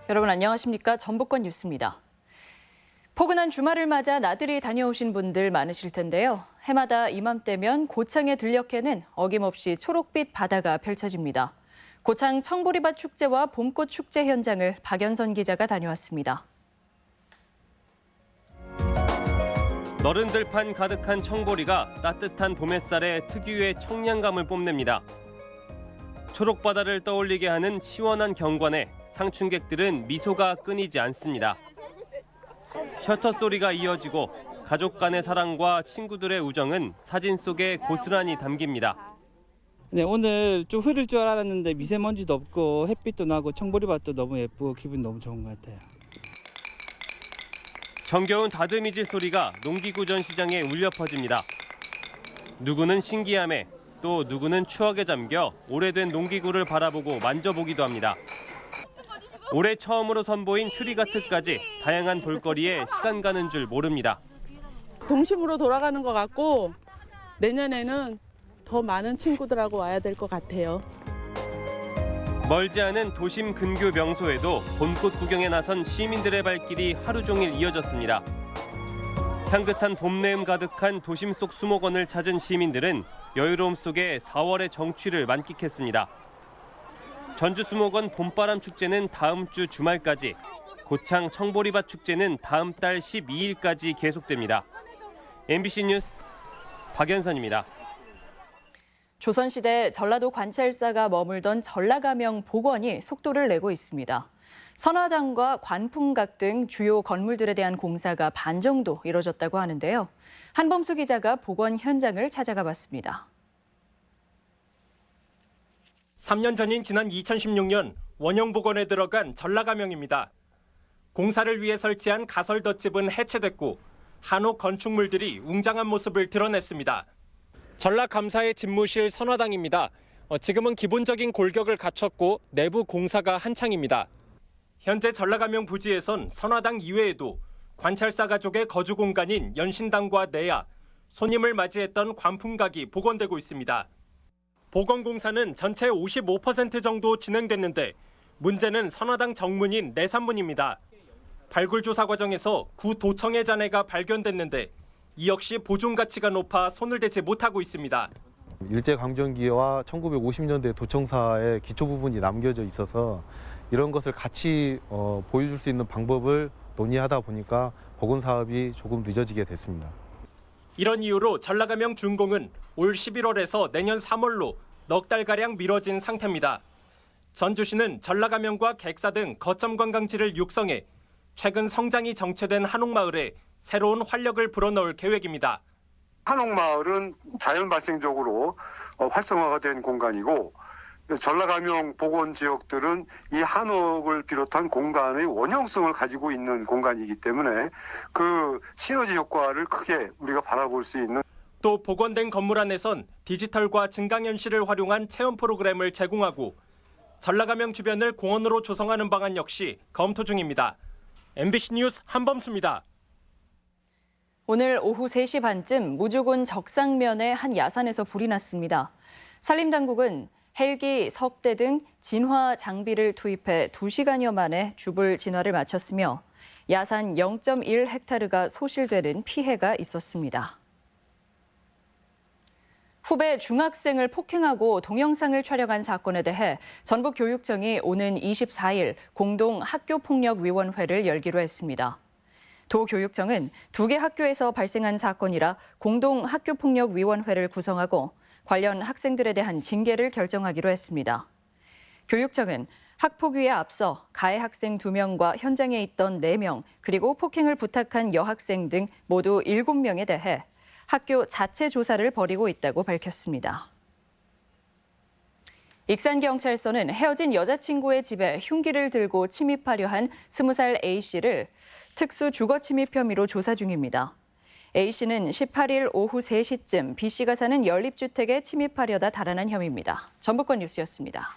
여러분 안녕하십니까? 전북권 뉴스입니다. 포근한 주말을 맞아 나들이 다녀오신 분들 많으실 텐데요. 해마다 이맘때면 고창의 들녘에는 어김없이 초록빛 바다가 펼쳐집니다. 고창 청보리밭 축제와 봄꽃 축제 현장을 박연선 기자가 다녀왔습니다. 너른 들판 가득한 청보리가 따뜻한 봄 햇살에 특유의 청량감을 뽐냅니다. 초록바다를 떠올리게 하는 시원한 경관에 상춘객들은 미소가 끊이지 않습니다. 셔터 소리가 이어지고 가족 간의 사랑과 친구들의 우정은 사진 속에 고스란히 담깁니다. 네, 오늘 좀 흐릴 줄 알았는데 미세먼지도 없고 햇빛도 나고 청보리밭도 너무 예쁘고 기분 너무 좋은 것 같아요. 정겨운 다듬이질 소리가 농기구 전 시장에 울려 퍼집니다. 누구는 신기함에 또 누구는 추억에 잠겨 오래된 농기구를 바라보고 만져보기도 합니다. 올해 처음으로 선보인 트리가트까지 다양한 볼거리에 시간 가는 줄 모릅니다. 동심으로 돌아가는 것 같고 내년에는 더 많은 친구들하고 와야 될 것 같아요. 멀지 않은 도심 근교 명소에도 봄꽃 구경에 나선 시민들의 발길이 하루 종일 이어졌습니다. 향긋한 봄내음 가득한 도심 속 수목원을 찾은 시민들은 여유로움 속에 4월의 정취를 만끽했습니다. 전주 수목원 봄바람 축제는 다음 주 주말까지, 고창 청보리밭 축제는 다음 달 12일까지 계속됩니다. MBC 뉴스 박연선입니다. 조선시대 전라도 관찰사가 머물던 전라가명 복원이 속도를 내고 있습니다. 선화당과 관풍각 등 주요 건물들에 대한 공사가 반 정도 이뤄졌다고 하는데요. 한범수 기자가 복원 현장을 찾아가 봤습니다. 3년 전인 지난 2016년 원형 복원에 들어간 전라가명입니다. 공사를 위해 설치한 가설 덧집은 해체됐고 한옥 건축물들이 웅장한 모습을 드러냈습니다. 전라감사의 집무실 선화당입니다. 지금은 기본적인 골격을 갖췄고 내부 공사가 한창입니다. 현재 전라가명 부지에선 선화당 이외에도 관찰사 가족의 거주 공간인 연신당과 내야, 손님을 맞이했던 관풍각이 복원되고 있습니다. 복원 공사는 전체 55% 정도 진행됐는데 문제는 선화당 정문인 내산문입니다. 발굴 조사 과정에서 구도청의 잔해가 발견됐는데 이 역시 보존 가치가 높아 손을 대지 못하고 있습니다. 일제강점기와 1950년대 도청사의 기초 부분이 남겨져 있어서 이런 것을 같이 보여줄 수 있는 방법을 논의하다 보니까 복원 사업이 조금 늦어지게 됐습니다. 이런 이유로 전라가명 준공은 올 11월에서 내년 3월로 넉 달가량 미뤄진 상태입니다. 전주시는 전라가명과 객사 등 거점 관광지를 육성해 최근 성장이 정체된 한옥마을에 새로운 활력을 불어넣을 계획입니다. 한옥마을은 자연 발생적으로 활성화가 된 공간이고 전라가명 복원 지역들은 이 한옥을 비롯한 공간의 원형성을 가지고 있는 공간이기 때문에 그 시너지 효과를 크게 우리가 바라볼 수 있는. 또 복원된 건물 안에선 디지털과 증강현실을 활용한 체험 프로그램을 제공하고 전라가명 주변을 공원으로 조성하는 방안 역시 검토 중입니다. MBC 뉴스 한범수입니다. 오늘 오후 3시 반쯤 무주군 적상면의 한 야산에서 불이 났습니다. 산림당국은 헬기, 석대 등 진화 장비를 투입해 2시간여 만에 주불 진화를 마쳤으며 야산 0.1헥타르가 소실되는 피해가 있었습니다. 후배 중학생을 폭행하고 동영상을 촬영한 사건에 대해 전북교육청이 오는 24일 공동학교폭력위원회를 열기로 했습니다. 도교육청은 2개 학교에서 발생한 사건이라 공동학교폭력위원회를 구성하고 관련 학생들에 대한 징계를 결정하기로 했습니다. 교육청은 학폭위에 앞서 가해 학생 2명과 현장에 있던 4명, 그리고 폭행을 부탁한 여학생 등 모두 7명에 대해 학교 자체 조사를 벌이고 있다고 밝혔습니다. 익산경찰서는 헤어진 여자친구의 집에 흉기를 들고 침입하려 한 20살 A씨를 특수 주거침입 혐의로 조사 중입니다. A씨는 18일 오후 3시쯤 B씨가 사는 연립주택에 침입하려다 달아난 혐의입니다. 전북권 뉴스였습니다.